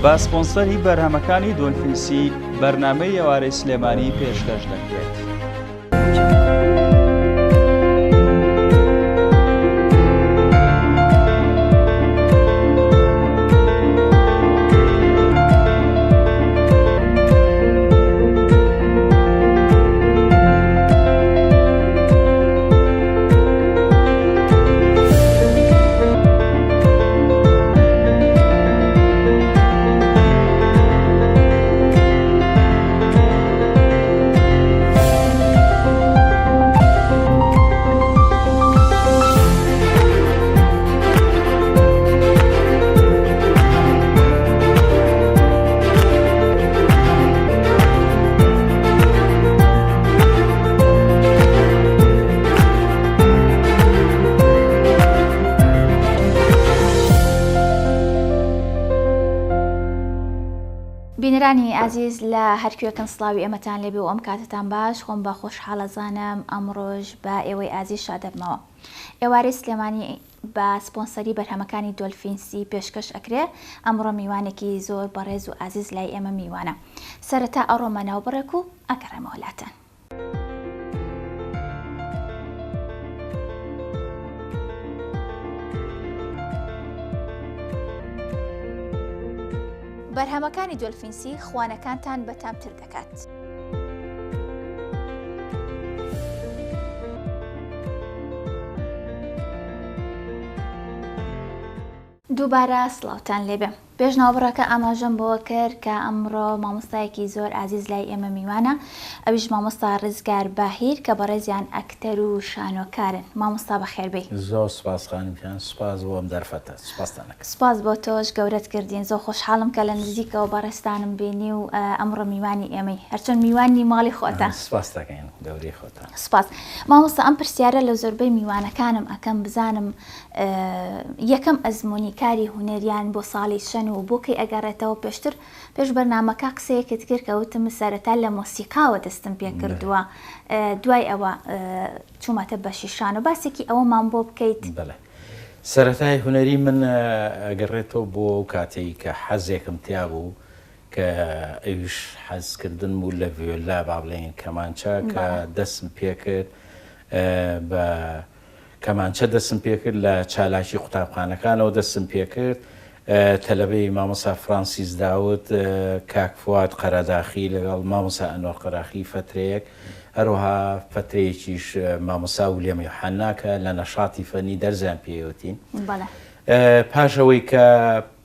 با سپۆنسەری بەرهەمەکانی دۆلفینسی بەرنامەی ئێوارەی سلێمانی پێشکەش دەکرێت. بینەرانی ئازیز لە هەرکوێکن سڵاوی ئێمەتان لێبێ و ئەم کاتتان باش خۆم بە خۆشحاڵەزانم ئەمڕۆژ بە ئێوەی ئازیز شادەبمەوە. ئێوارەی سلێمانی بە سپۆنسەری بەرهەمەکانی دۆلفینسی پێشکەش ئەکرێ. ئەمڕۆ میوانێکی زۆر بەڕێز و ئازیز لای ئێمە میوانە. سەرەتا ئەڕۆمە ناوبڕێک و ئەگەڕێمە وڵاتان. بەرهەمەکانی دۆلفینسی خوانەکانتان بەتامتر دەکات. دووبارە سڵاوتان لێبێ. پێشناوبڕەکە ئاماژەم بۆ کرد کە ئەمڕۆ مامۆستایەکی زۆر ئازیز لای ئێمە میوانە. ئەویش مامۆستا ڕزگار باهیر کە بەڕێزیان ئەکتەر و شانۆکارن. مامۆستا بەخێربێی. زۆر سوپاس خانمتان، سوپاس بۆ ئەم دەرفەتە. سوپاستان دەکەم. سوپاس بۆ تۆش گەورەت کردین. زۆر خۆشحاڵم کە لە نزیکەوە بەڕێستانم بینی و ئەمڕۆ میوانی ئێمەی هەرچۆن میوانی ماڵی خۆتە. سوپاس دەکەین گەورەی خۆتان. سوپاس. مامۆستا ئەم پرسیارە لە زۆربەی میوانەکانم ئەکەم بزانم یەکەم ئەزمموی کاری هونەریان بۆ ساڵی شەن و بۆ کەی ئەگەڕێتەوە پێشتر پێش بەرنامەکە قسەیەکت کرد کە وتم سەرەتا لە مۆسیقاوە دەستم پێ کردووە، دوای ئەوە چوومەتە بەشی شان و باسێکی ئەوەمان بۆ بکەیت. بەڵێ سەرەتای هونەری من ئەگەڕێتەوە بۆ کاتێک کە حەزێکم تیا بوو کە ئەویش حەزکردن بوو لە ڤیۆلا با بڵێن کەمانچە کە دەستم پێ کرد بە کەمانچە دەستم پێ کرد لە چالاکی قوتابخانەکانەوە دەستم پێ کرد. تەلەبەی مامۆستا فرانسیس داوت، کاک فواد قەرەداخی لەگەڵ مامۆستا ئەنوەر قەراخی فترەیەک، هەروەها فترەیەکیش مامۆستا ولیەم یوحەنا کە لە نەشاتی فەنی دەرزیان پێوتین. پاشەوەی کە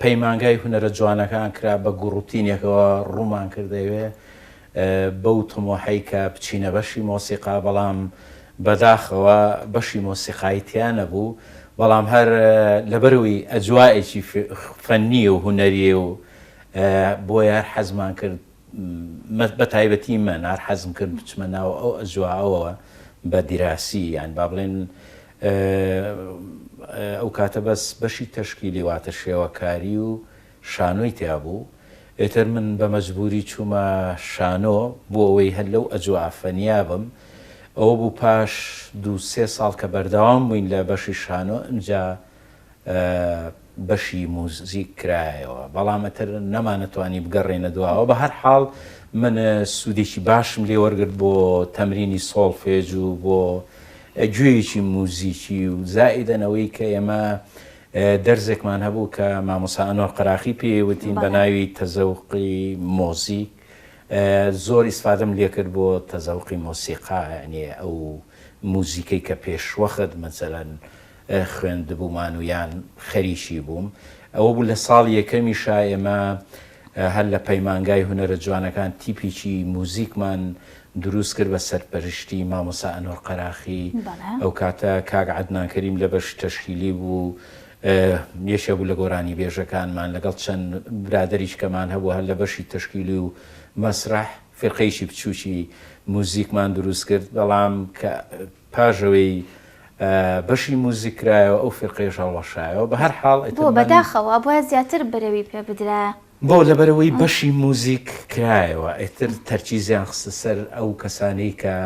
پەیمانگای هونەرە جوانەکان کرا بە گوڕوتینێکەوە ڕوومان کردەوێ بەو تمۆحەی کە بچینە بەشی مۆسیقا، بەڵام بەداخەوە بەشی مۆسیقایی تیا نەبوو، بەڵام هەر لەبەرەوەی ئەجوایەکی فەنی و هونەریە و بۆیە هەر حەزمان کرد بە تایبەتی من هەر حەزم کرد بچمە ناو ئەو ئەجواەوە بە دیراسی، یان با بڵێن ئەو کاتە بەس بەشی تەشکیلی واتە شێوەکاری و شانۆی تیا بوو. ئێتر من بە مەجبوری چوومە شانۆ بۆ ئەوەی هەر لەو ئەجوا فەنیا بم. ئەوە بوو پاش 2-3 ساڵ کە بەردەوام بووین لە بەشی شانۆ، ئەمجا بەشی موزیک کرایەوە، بەڵام ئەتر نەمانەتوانی بگەڕێنە دواوە. بە هەر حاڵ من سوودێکی باشم لێ وەرگرت بۆ تەمرینی سۆڵفێج و بۆ گوێیەکی موزیکی و زائیدەنەوەی کە ئێمە دەرزێکمان هەبوو کە مامۆستا ئەنوەر قەراخی پێوتین بە ناوی تەزەوقی مۆزیک. زۆر ئیسفادەم لێ کرد بۆ تەزەوقی مۆسیقا، یعنی ئەو موزیکەی کە پێشوەخت مەسەلەن خوێندبوومان و یان خەریکی بووم. ئەوە بوو لە ساڵی یەکەمیشا ئێمە هەر لە پەیمانگای هونەرە جوانەکان تیپێکی موزیکمان دروست کرد بە سەرپەرشتی مامۆستا ئەنوەر قەراخی. ئەو کاتە کاک عەدنان کەریم لە بەش تەشکیلی بوو، یەشە بوو لە گۆرانی بێژەکانمان لەگەڵ چەند برادەریش کەمان هەبوو هەر لە بەشی تەشکیلی و مەسرح فێرقەیەکی بچووکی موزیکمان دروست کرد. بەڵام کە پاژەوەی بەشی موزیک کرایەوە ئەو فێرقەیەش هەڵوەشایەوە. بە هەر حاڵ بۆ بەداخەوە بۆە زیاتر بەرەوی پێ بدرا بۆ لەبەرەوەی بەشی موزیک کرایەوە، ئێتر تەرکیزیان خستە سەر ئەو کەسانەی کە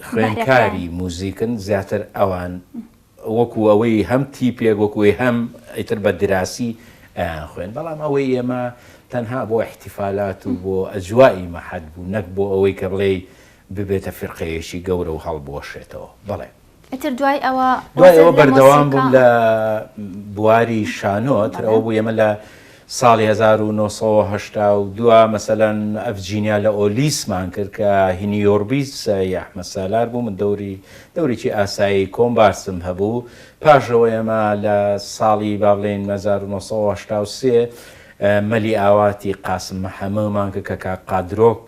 خوێندکاری موزیکن، زیاتر ئەوان وەکو ئەوەی هەم تیپێک وەکوی هەم ئیتر بە دراسی خوێن بەڵام ئەوەی ئێمە تەنها بۆ احتیفالات و بۆ ئەجوایی مەحەد بوو نەک بۆ ئەوەی کە بڵێ ببێتە فرقەیەشی گەورە و هەڵبوەشێتەوە بڵێ ئەتر دوای ئەوە بەردەوام بووم لە بواری شانۆ ئەوە بوو ئێمە لە ساڵی 1970 مەسەلەن ئەفجینیا لە ئۆلیسمان کرد کە هینیۆربیس یاحمە سالار بوو من دەورێکی ئاسایی کۆمبارسم هەبوو پاشەوە ئێمە لە ساڵی با بڵێن 1970 مەلی ئاواتی قاسم محەمەدمان کرد کە کاک قادرۆک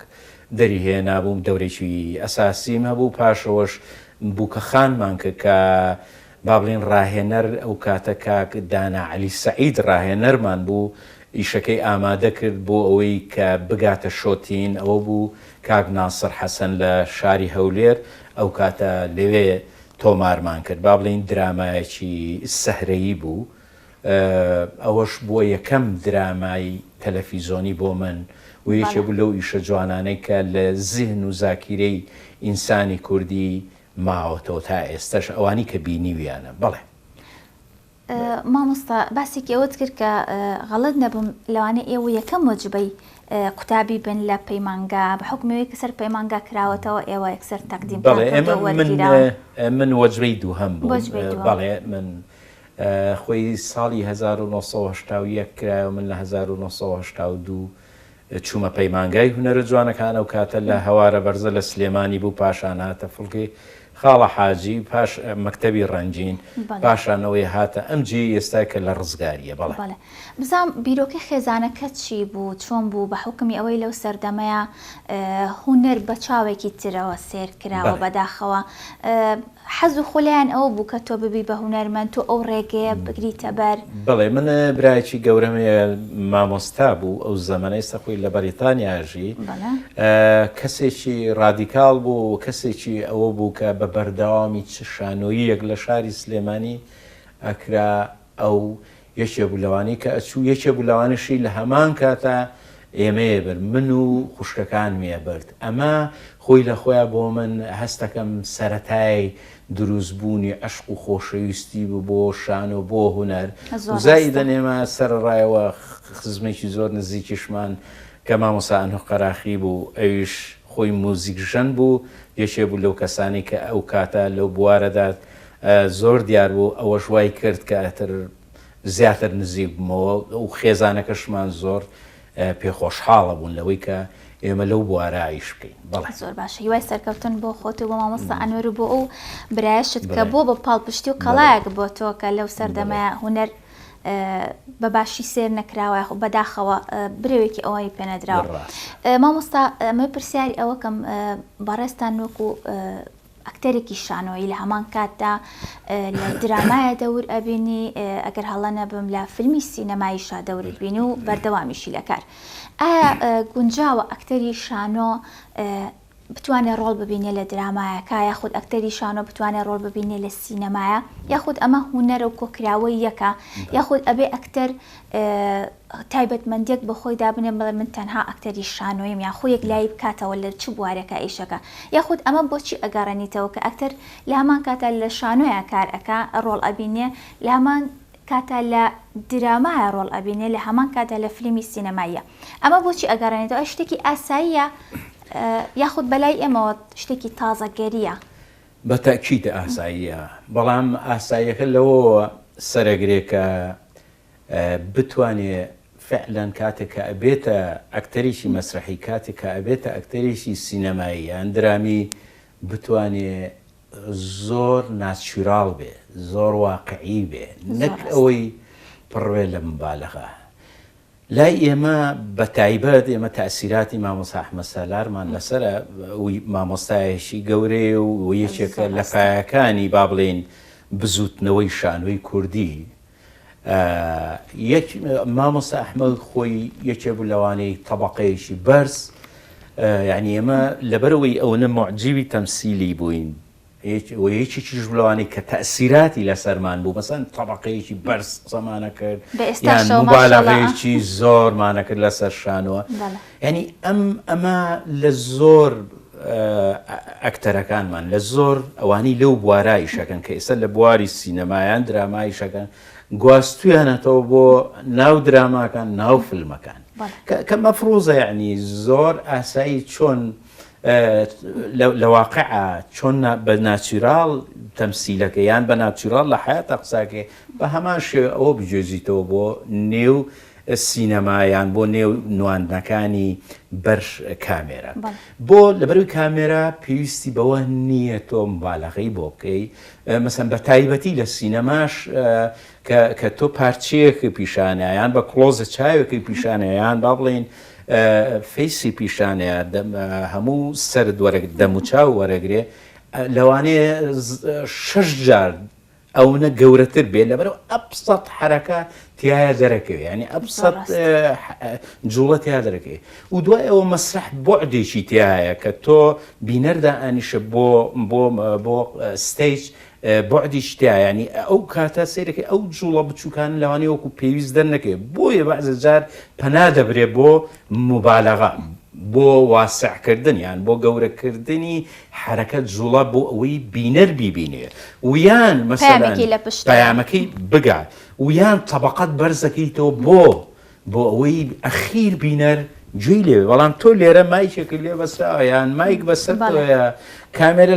دەریهێنا بووم دەورێکی ئەساسیم هەبوو پاشەوەش بووکەخانمان کرد کە با بڵێن ڕاهێنەر ئەو کاتە کاک دانا عەلی سەعید ڕاهێنەرمان بوو ئیشەکەی ئامادە کرد بۆ ئەوەی کە بگاتە شۆتین ئەوە بوو کاک ناسر حەسەن لە شاری هەولێر ئەو کاتە لەوێ تۆمارمان کرد با بڵێن درامایەکی سەهرەیی بوو ئەوەش بۆ یەکەم درامای تەلەڤیزۆنی بۆ من و یەکێ بوو لەو ئیشە جوانانەی کە لە زیهن و زاکیرەی ئینسانی کوردی ماوەتەوە تا ئێستش ئەوانی کە بینیویانە بەڵێ مامۆستا باسێکی ئەوەت کرد کە غەڵەت نەبم لەوانە ئێوە یەکەم وەجبەی قوتابی بن لە پەیمانگا بە حکمەوەی کە سەر پەیمانگا کراوەتەوە ئێوە یەکسەر تەقدیم من وەجبەی دووهەم بوو بەڵێ من خۆی ساڵی 1970 کرایەوە من لە 1970 چوومە پەیمانگای هونەرە جوانەکان ئەو کاتە لە هەوارە بەرزە لە سلێمانی بوو پاشان هاتە فڵکی خاڵە حاجی پاش مەکتەبی ڕەنجین پاشانەوەی هاتە ئەمجی ئێستا کە لە ڕزگاریە بەڵێ بزانام بیرۆکەی خێزانەکە چی بوو چۆن بوو بە حکمی ئەوەی لەو سەردەمەیە هونەر بە چاوێکی ترەوە سێر کراوە بەداخەوە حەز و خۆلیان ئەوە بوو کە تۆ ببی بە هونەرمەند تۆ ئەو ڕێگەیە بگریتە بەر بڵێ من برایکی گەورەمەیە مامۆستا بوو ئەو زەمانە ئێستا خۆی لە بەریتانیاژی کەسێکی ڕادیکاڵ بوو کەسێکی ئەوە بوو کە بە بەردەوامی شانۆییەک لە شاری سلێمانی ئەکرا ئەو یەکێ بولەوانی کە ئەچوو یەکێ بولەوانشی لە هەمان کاتە ئێمەیە بر من و خوشکەکان مێ برد ئەمە خۆی لە خۆیان بۆ من هەستەکەم سەرەتای دروستبوونی عەشق و خۆشەویستی بوو بۆ شان و بۆ هونەر زایدەن ئێمە سەرڕایەوە خزمێکی زۆر نزیکیشمان کە مامۆستا ئەنوە قەراخی بوو ئەویش خۆی موزیکژەن بوو یەکێ بوو لەو کەسانی کە ئەو کاتە لەو بوارەدا زۆر دیار بوو ئەوەش وای کرد کە ئەتر زیاتر نزیک بوومەوە و خێزانەکەشمان زۆر پێخۆشحاڵە بوون لەوەی کە ئێمە لەو بوارە ئایش بکەین بەڵێ زۆر باشە هیوای سەرکەوتن بۆ خۆت و بۆ مامۆستا ئەنوەر و بۆ ئەو برایشت کە بۆ بە پاڵپشتی و کەڵایەک بۆ تۆ کە لەو سەردەمەیە هونەر بە باشی سێر نەکراوە بەداخەوە برێوێکی ئەوەی پێنەدراوە مامۆستا ئەمە پرسیاری ئەوە کەم بەڕێستان وەکو ئەکتەرێکی شانۆیی لە هەمان کاتدا لە درامایە دەور ئەبینی ئەگەر هەڵە نەبم لە فیلمی سینەماییشا دەورت بینی و بەردەوامیشی لەکار ئایا گونجاوە ئەکتەری شانۆ بتوانێت ڕۆڵ ببینێ لە درامایەکە یاخود ئەکتەری شانۆ بتوانێت ڕۆڵ ببینێ لە سینەمایە یاخود ئەمە هونەرە و کۆکراوەی یەکە یاخود ئەبێ ئەکتەر تایبەتمەندێک بە خۆی دابنێ بڵێ من تەنها ئەکتەری شانۆیم یان خۆیەک لای بکاتەوە لە چ بوارێکە ئیشەکە یاخود ئەمە بۆچی ئەگەڕێنیتەوە کە ئەکتەر لە هەمان کاتە لە شانۆیە کار ئەکا ڕۆڵ ئەبینێ لە هەمان کاتە لە درامایە ڕۆڵ ئەبینێ لە هەمان کاتە لە فیلمی سینەماییە ئەمە بۆچی ئەگەڕێنێتەوە شتێکی ئاساییە یاخود بەلای ئێمەوە شتێکی تازەگەریە بە تاکید ئاساییە بەڵام ئاساییەکە لەوە سەرەگرێکە بتوانێ فعلەن کاتێک کە ئەبێتە ئەکتەریشی مەسرحی کاتێک کە ئەبێتە ئەکتەریشی سینەمایی یان درامی بتوانێ زۆر ناچوراڵ بێ زۆر واقعی بێ نەک ئەوەی پڕوێ لە مبالەغە لای ئێمە بە تایبەت ئێمە تەئسیراتی مامۆستا ئەحمەد سالارمان لەسەرە مامۆستایەکی گەورەیە و یەکێکە لە پایەکانی با بڵێن بزوتنەوەی شانۆی کوردی مامۆستا ئەحمەد خۆی یەکێ بوو لەوانەی تەبەقەیەکی بەرز یعنی ئێمە لەبەرەوەی ئەوەنە معجیبی تەمسیلی بووین یەکێکیش بڵەوانی کە تەئسیراتی لەسەرمان بوو مەسەن تەبەقەیەکی بەرز قسەمانە کرد یان مبالەغەیەکی زۆرمانە کرد لەسەر شانۆوە یعنی ئەمە لە زۆر ئەکتەرەکانمان لە زۆر ئەوانی لەو بوارایشەکەن کە ئێستا لە بواری سینەمایان درامایشەکەن گواستویانەتەوە بۆ ناو دراماکان ناو فیلمەکان کە مەفروزە یعنی زۆر ئاسایی چۆن لە واقعە چۆن بە ناچیراڵ تەمسیلەکە یان بە ناچیراڵ لە حیاتە قساکێ بە هەمان شێوە ئەوە بجێزیتەوە بۆ نێو سینەمایان بۆ نێو نواندنەکانی بەر کامێرە بۆ لەبەروی کامێرا پێویستی بەوە نییە تۆ مبالەغەی بۆ بکەی مەسەن بە تایبەتی لە سینەماش کە تۆ پارچەیەکی پیشانەیان بە کلۆزە چاوێکی پیشانەیان با بڵێن فیسی پیشانەیە هەموو سرد دەموچاو وەرەگرێ لەوانەیە 6 جار ئەوە گەورەتر بێت لەبەرەوە ئەبسەد حرەکە تایە دەرەکەوێ ینی ئەبسەد جوڵە تیا دەرەکەی و دوای ئەوە مەسرح بۆعدێکی تایە کە تۆ بینەردا ئەنیشە بۆ ستیج بۆعدیش تایە ینی ئەو کاتە سیرەکە ئەو جوڵە بچووکان لەوانەیە وەکو پێویست دەرنەکەی بۆیە بەعزە جار پەنا دەبرێ بۆ مبالەغە بۆ واسعکردن یان بۆ گەورەکردنی حرەکەت جوڵە بۆ ئەوەی بینەر بیبینێ ویان مەسەلەن پەیامەکەی بگات ویان تەبەقەت بەرزەکەیتەوە بۆ ئەوەی ئەخیر بینەر گوێی لێ بەڵام تۆ لێرە مایکێک لێ بەسراوە یان مایک بەسەرە کامێرە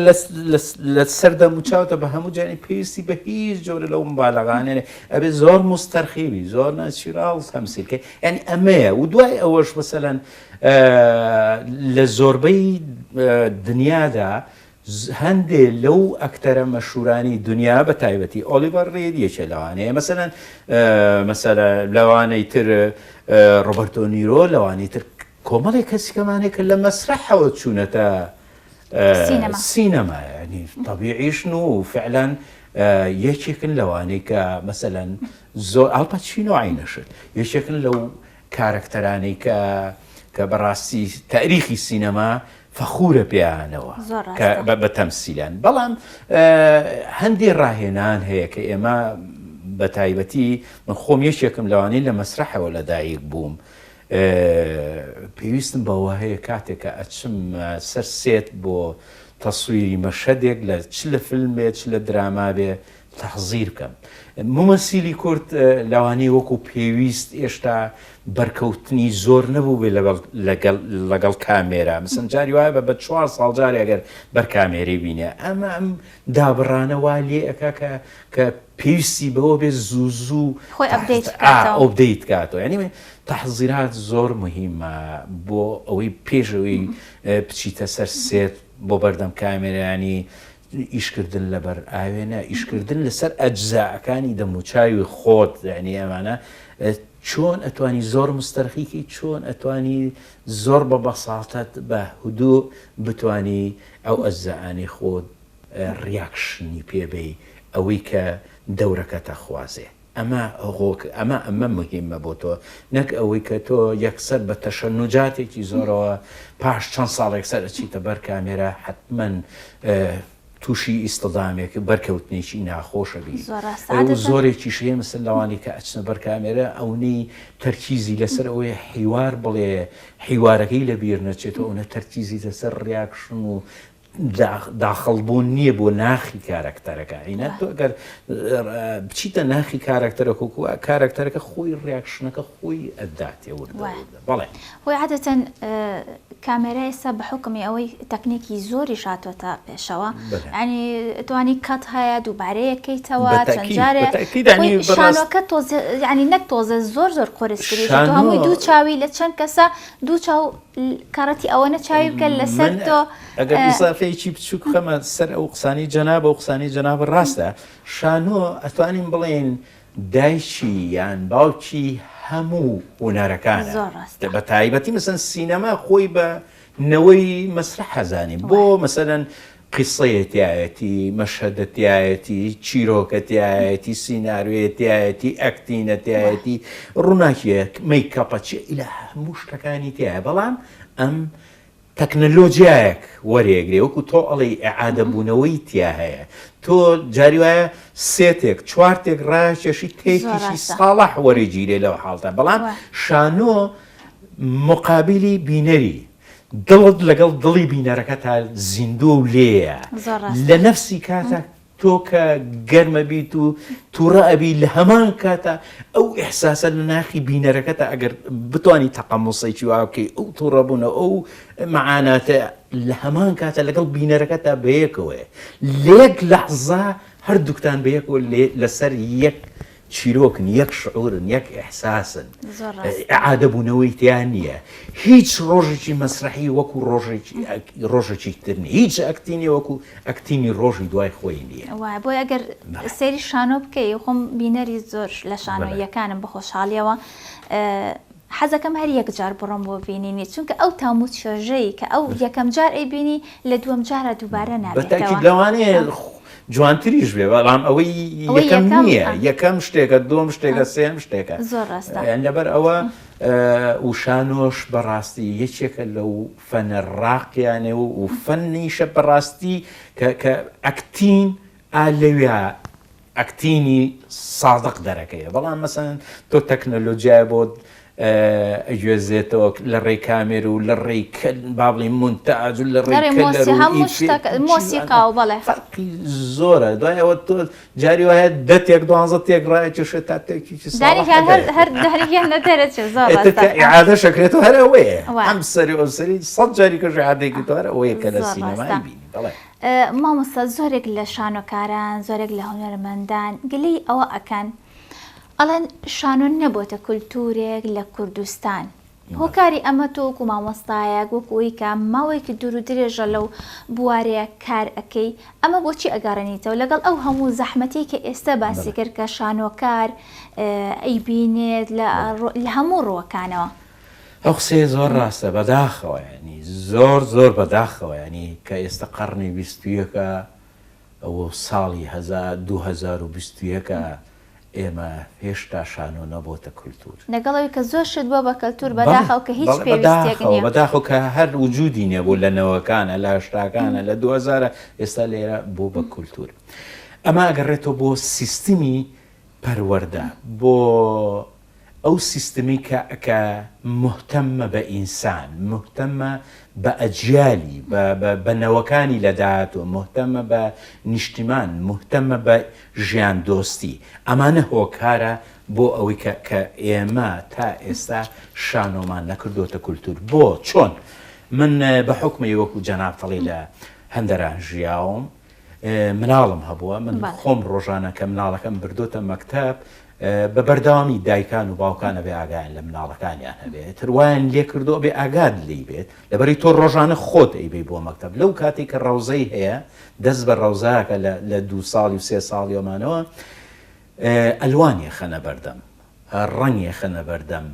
لە سەر دەموچاوتە بە هەموو جانی پێویستی بە هیچ جۆرە لەو مبالەغانێنێ ئەبێ زۆر مستەرخیبی زۆر ناچیراڵ تەمسیلکە یعنی ئەمەیە و دوای ئەوەش مەسەلەن لە زۆربەی دنیادا هەندێ لەو ئەکتەرە مەشهورانی دنیا بە تایبەتی ئۆلیڤەر ڕید یەکێ لەوانەیە مەسەلەن لەوانەی تر ڕۆبەرتۆ نیرۆ لەوانەی تر کۆمەڵی کەسیکەمانێک کە لە مەسرحەوە چوونەتە سینەما ینی طەبیعیشن و فعلەن یەکێکن لەوانەی کە مەسەلەن زۆر ئاڵپەچینۆ عینەشت یەکێکن لەو کارەکتەرانەی کە بەڕاستی تاریخی سینەما فەخورە پێیانەوە بە تەمسیلان بەڵام هەندێ ڕاهێنان هەیە کە ئێمە بە تایبەتی من خۆم یەکێکم لەوانەی لە مەسرحەوە لەدایک بووم پێویستم بەوە هەیە کاتێکە ئەچم سەر سێت بۆ تەسویری مەشەدێک لە چ لە فیلمێ چ لە دراما بێ تەحزیر بکەم ممەسیلی کورد لەوانەیە وەکو پێویست ئێشتا بەرکەوتنی زۆر نەبوو بێ لەگەڵ کامێرا مثلا جاری وایە بە 4 ساڵ جارێ ئەگەر بەرکامێرەی بینێ ئەمە ئەم دابڕانە وا لێ ئەکا کە پێویستی بەوە بێ زوو خۆی ئەوپدەیت کاتەوە ینی تەحزیرات زۆر مهمە بۆ ئەوەی پێشەوەی بچیتە سەر سێت بۆ بەردەم کامێرانی ئیشکردن لەبەر ئاوێنە ئیشکردن لەسەر ئەجزاکانی دەموچاوی خۆت ینی ئەمانە چۆن ئەتوانی زۆر مستەرخیکی چۆن ئەتوانی زۆر بە بەساڵتت بە هودوو بتانی ئەو ئەجزاانی خۆت ڕیاکشنی پێبێ ئەوەی کە دەورەکەتە خوازێ ئەمە مهمە بۆ تۆ نەک ئەوەی کە تۆ یەکسەر بە تەشەنوجاتێکی زۆرەوە پاش چەند ساڵێک سەر ئەچیتە بەر کامێرە حتمەن تووشی ئیستدامێک بەرکەوتنێکی ناخۆشە بی زۆرێکی شێ مثل لەوانی کە ئەچنە بەر کامێرە ئەوەی تەرکیزی لەسەر ئەوەی حیوار بڵێ حیوارەکەی لە بیر نەچێتەوە ئەوە تەرکیزی لەسەر ڕیاکشن و داخەڵبوون نییە بۆ ناخی کارەکتەرەکە عینە تۆ ئەگەر بچیتە ناخی کارەکتەرەکە کارەکتەرەکە خۆی ڕیاکشنەکە خۆی ئەداتێ بەڵێ خۆی عادەتەن کامێرای ئێستا بە حکمی ئەوەی تەکنیکی زۆری شاتوەتە پێشەوە ینی توانی کات هەیە دووبارەیەکەیتەوە چەند جارێ شانۆکە ینی نەک تۆزە زۆر قۆرسکرێت هەمووی دوو چاوی لە چەند کەسە دوو چاو کارەتی ئەوە نەچاوی بکەن لەسەر تۆ ئەگەر ئیزافەیەکی بچووک خەمە سەر ئەو قسانی جەنابە و قسانی جەنابە ڕاستە شانۆ ئەتوانین بڵێن دایکی یان باوکی هەموو هونەرەکانە بە تایبەتی مەسەن سینەما خۆی بە نەوەی مەسرح حەزانی بۆ مەسەلەن قیسەیەتیایەتی مەشهەدەتیایەتی چیرۆکەتیایەتی سیناروێتیایەتی ئەکتینەتیایەتی ڕووناکیەک مەیکەپەچی لە هەموو شتەکانی تایە بەڵام ئەم تەکنەلۆجیایەک وەرێگرێ وەکو تۆ ئەڵێ ئەعادەبوونەوەی تیا هەیە تۆ جاری وایە سێتێک چوارتێک ڕاکێشی تێکیشی ساڵح وەرەگیرێ لەو حاڵتە بەڵام شانۆ مقابلی بینەری دڵت لەگەڵ دڵی بینەرەکە تا زیندوو و لێیە لە نەفسی کاتە تۆ کە گەرمە بیت و تووڕە ئەبی لە هەمان کاتە ئەو ئیحساسە لە ناخی بینەرەکەتە ئەگەر بتانی تەقەموسێکی وا بکەی ئەو تووڕەبوونە ئەو معاناتە لە هەمان کاتە لەگەڵ بینەرەکەتا بەیەکەوەیە لەیەک لەحزە هەردووکتان بەیەکەوە لەسەر یەک چیرۆکن یەک شعورن یەک ئیحساسن عادەبوونەوەی تیان نییە هیچ ڕۆژێکی مەسرحی وەکو ڕۆژێکی ترنی هیچ ئەکتینی وەکو ئەکتینی ڕۆژی دوای خۆی نییە وای بۆ ئەگەر سەیری شانۆ بکەی خۆم بینەری زۆر لە شانۆیەکانم بە خۆشحاڵیەوە حەزەکەم هەر یەکجار بڕۆم بۆ بینینی چونکە ئەو تاموت شێژەی کە ئەو یەکەم جار ئەیبینی لە دووەم جارە دووبارە نابێتەوە لەوانەیە جوانتریش بێ بەڵام ئەوەی یەکەم نییە یەکەم شتێکە دۆم شتێکە سێم شتێکە زۆر ڕاستە لەبەر ئەوە وشانۆش بەڕاستی یەکێکە لەو فەنە ڕاقیانێ و فەنیشە بەڕاستی کە ئەکتین لەوێ ئەکتینی سادق دەرەکەیە بەڵام مەسەن تۆ تەکنەلۆجیای بۆ ئەگوێزێتەوە لە ڕێی کامێر و لە ڕێی بابڵی مونتاج و لە مۆسیقا و بەڵێ فەرقی زۆرە دوایەوە تۆ جاری وایە دە تێک دوانزە تێک ڕایەکیشە تا تێکیی عادە شەکرێتەوە هەر ئەوەیە ئەم سەری ئەو سەری 100 جاری کەژ عادێکی تۆ هەر ئەوەیە کە لە سینەمای بینی بەڵێ مامۆستا زۆرێک لە شانۆکاران زۆرێک لە هونەرمەندان گلەی ئەوە ئەکەن ئەڵێن شانۆ نەبووتە کولتورێک لە کوردستان هۆکاری ئەمە تۆکو مامۆستایە وەکوی کە ماوەیەکی دوور و درێژە لەو بوارەیە کار ئەەکەی ئەمە بۆچی ئەگەڕێنیتەوە لەگەڵ ئەو هەموو زەحمەتی کە ئێستا باسی کرد کە شانۆکار ئەیبینێت لە هەموو ڕۆکانەوە ئەو قسێ زۆر ڕاستە بەداخەوە ینی زۆر زۆر بەداخەوە ینی کە ئێستا قەرنی 21ەکە ئەوە ساڵی 2021ەکە ئێمە هێشتا شانۆ نەبووتە کولتور لەگەڵەوەی کە زۆر شت بووە بە کەلتور بەداخەوە کە هیچ پێویستێک نییە بەداخەوە کە هەر وجودی نەبوو لە نەوەکانە لە هەشتاکانە لە 2000 ئێستا لێرە بوو بە کولتور ئەمە ئەگەڕێتەوە بۆ سیستمی پەروەردە بۆ ئەو سیستمی کە مهتەمە بە ئینسان مهتەمە بە ئەجیالی بە نەوەکانی لەداهاتوە مهتەمە بە نیشتیمان مهتەمە بە ژیان دۆستی ئەمانە هۆکارە بۆ ئەوەی کە ئێمە تا ئێستا شانۆمان نەکردوتە کولتور بۆ چۆن من بە حکمی وەکو جەنابتەڵی لە هەندەران ژیاوم مناڵم هەبووە من خۆم ڕۆژانە کە مناڵەکەم بردوتە مەکتەب بە بەردەوامی دایکان و باوکانە بێ ئاگایان لە مناڵەکانیان هەبێت تروایان لێ کردو بێ ئاگاد لی بێت لەبەری تۆ ڕۆژانە خۆت ئەیبێ بۆ مەکتەب لەو کاتێک کە ڕەوزەی هەیە دەست بە ڕەوزایەکە لە 2 ساڵی و 3 ساڵیۆمانەوە ئەلوانی خەنە بەردەم ڕەنگی خەنە بەردەم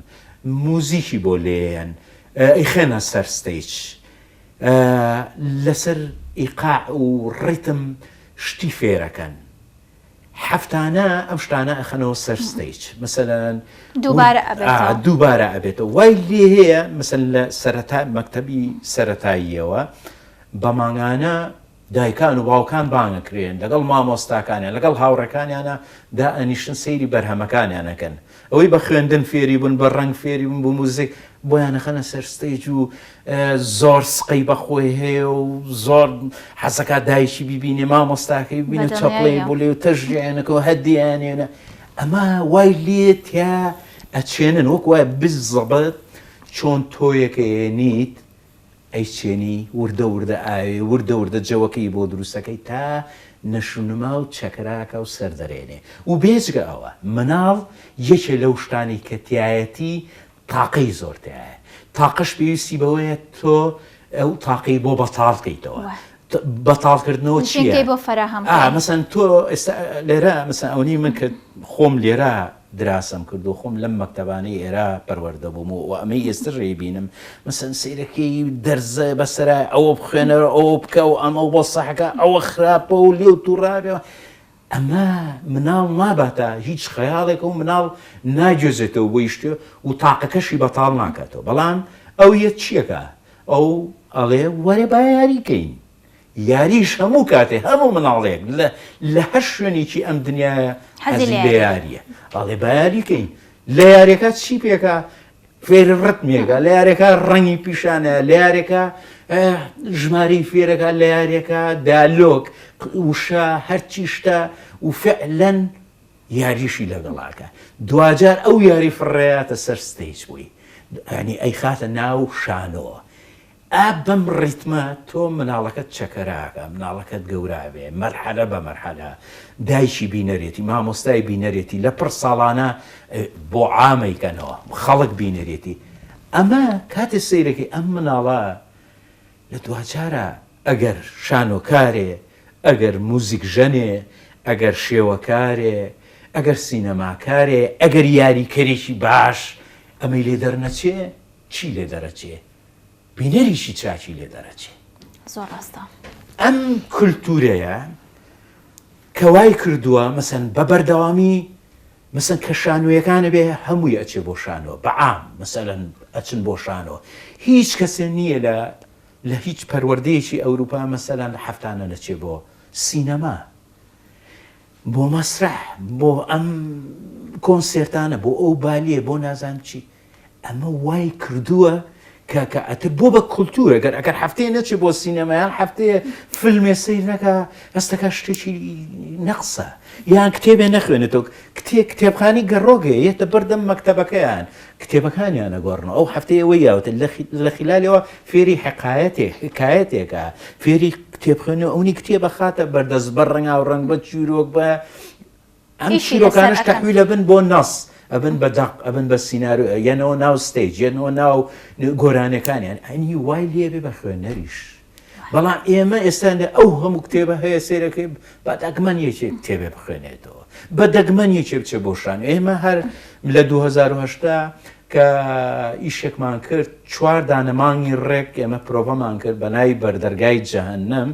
موزیکی بۆ لێیان ئەیخێنە سەر ستەیج لەسەر ئیقاع و ڕیتم شتی فێرەکەن هەفتانە ئەم شتانە ئەخەنەوە سەر ستەیج مەسەلەن دووبارە ئەبێتەوە وای لێ هەیە مەسەن لە سەرەتا مەکتەبی سەرەتاییەوە بە مانگانە دایکان و باوکان بانگەکرێن لەگەڵ مامۆستاکانیان لەگەڵ هاوڕەکانیانە دا ئەنیشتن سەیری بەرهەمەکانیانەکەن ئەوەی بە خوێندن فێری بوون بە ڕنگ فێری بوون بۆ موزیک بۆیانەخەنە سەر ستەیج و زۆر سقەی بەخۆی هەیە و زۆر حەزەکە دایکی بیبینێ مامۆستاکەی ببینە چەپڵی بۆ لێ و تەژیانەکەەوە هەدیانێنە ئەمە وای لێ تیا ئەچێنن وەک وایە بزەبەت چۆن تۆیەکەیێنیت ئەیچێنی وردە وردە ئاوێ وردە وردە جەوەکەی بۆ دروستەکەی تا نەشونما و چەکراکە و سەردەرێنێ و بێجگە ئەوە مناڵ یەکێ لەو شتانی کە تایەتی تاقەی زۆرتایە تاقەش پێویستی بەوەیە تۆ ئەو تاقەی بۆ بەتاڵکەیتەوە بەتاڵکردنەوە چییە بۆ فراهەم مەسەن تۆ لێرە مەسەن ئەوەی من کە خۆم لێرە دراسم کرد و خۆم لەم مەکتەبانەی ئێرە پەروەردە بووم و ئەمەی ئێستا ڕێبینم مەسەن سیرەکەی دەرزە بەسەرە ئەوە بخوێنەرە ئەوە بکە و ئەمە بۆ سەحەکە ئەوە خراپە و لێو تووڕابێەوە ئەمە مناڵ ناباتە هیچ خەیاڵێکە و مناڵ ناگوێزێتەوە بۆ یشتێ و تاقەکەشی بەتاڵ ناکاتەوە بەڵام ئەو یەت چیەکە ئەو ئەڵێ وەرێ با یاریکەین یاریش هەموو کاتێ هەموو مناڵێک لە هەر شوێنێکی ئەم دنیاە حەزی بە یاریە ئەڵێ با یاریکەین لە یاریەکە چی پێکە فێری ڕەتمێکە لە یارێکە ڕەنگی پیشانە لە یارێکە ژماری فێرەکە لە یاریەکە دالۆک وشە هەرچی شتە و فعلەن یاریشی لەگەڵاکە دوجار ئەو یاری فڕێاتە سەر ستیج بووی ینی ئەی خاتە ناو شانۆوە بەم ڕیتمە تۆ مناڵەکەت چەکەراکە مناڵەکەت گەورابێ مەرحەلە بە مەرحەلە دایکی بینەرێتی مامۆستای بینەرێتی لە پڕ ساڵانە بۆ عامەیکەنەوە خەڵک بینەرێتی ئەمە کاتێ سەیرەکەی ئەم مناڵە لە دوجارە ئەگەر شانۆکارێ ئەگەر موزیک ژەنێ ئەگەر شێوەکارێ ئەگەر سینەماکارێ ئەگەر یاریکەرێکی باش ئەمەی لێ دەرنەچێ چی لێ دەرەچێ بینەریشی چاکی لێ دەرەچێ زۆر ڕاستە ئەم کولتورەیە کەوای کردووە مەسەن بە بەردەوامی مەسەن کە شانۆیەکانە بێ هەمووی ئەچێ بۆ شانۆ بەعام مەسەلەن ئەچن بۆ شانۆ هیچ کەسێ نییە لە هیچ پەروەردەیەکی ئەوروپا مەسەلەن لە هەفتانە نەچێ بۆ سینەما بۆ مەسرح بۆ ئەم کۆنسێرتانە بۆ ئەو بالیە بۆ نازان چی ئەمە وای کردووە کە ئەتر بۆ بە کولتورە ئەگەر هەفتەیە نەچێ بۆ سینەمایان هەفتەیە فیلمێ سەیر نەکە هەستەکە شتێکی نەقسە یان کتێبێ نەخوێنێتەوە کتێبخانی گەڕۆگە یەتە بەردەم مەکتەبەکەیان کتێبەکانیان نەگۆڕنەوە ئەو هەفتەیە وەی یاوتە لە خلالەوە فێری حکایەتێکە فێری کتێبخوێنەوە ئەوی کتێبە خاتە بەردەست بە ڕەنگا و ڕەنگ بە چیرۆک بە ئەم شیرۆکانش تەحویلە بن بۆ نەس ئەبن بە دەق ئەبن بە سینناارو یەنەوە ناو ستیج یەنەوە ناو گۆرانەکانیان ئەنی وای لێبێ بە خوێنەریش بەڵام ئێمە ئێستا ئەو هەموو کتێبە هەیە سێرەکەی با دەگمەن یەکێک کتێبێ بخوێنێتەوە بە دەگمەن یەکێ بچێ بۆ شان ئێمە هەر لە 2010 کە ئیشێکمان کرد 4 دانەمانگی ڕێک ئێمە پرۆڤەمان کرد بە ناوی بەردەرگای جەهەنەم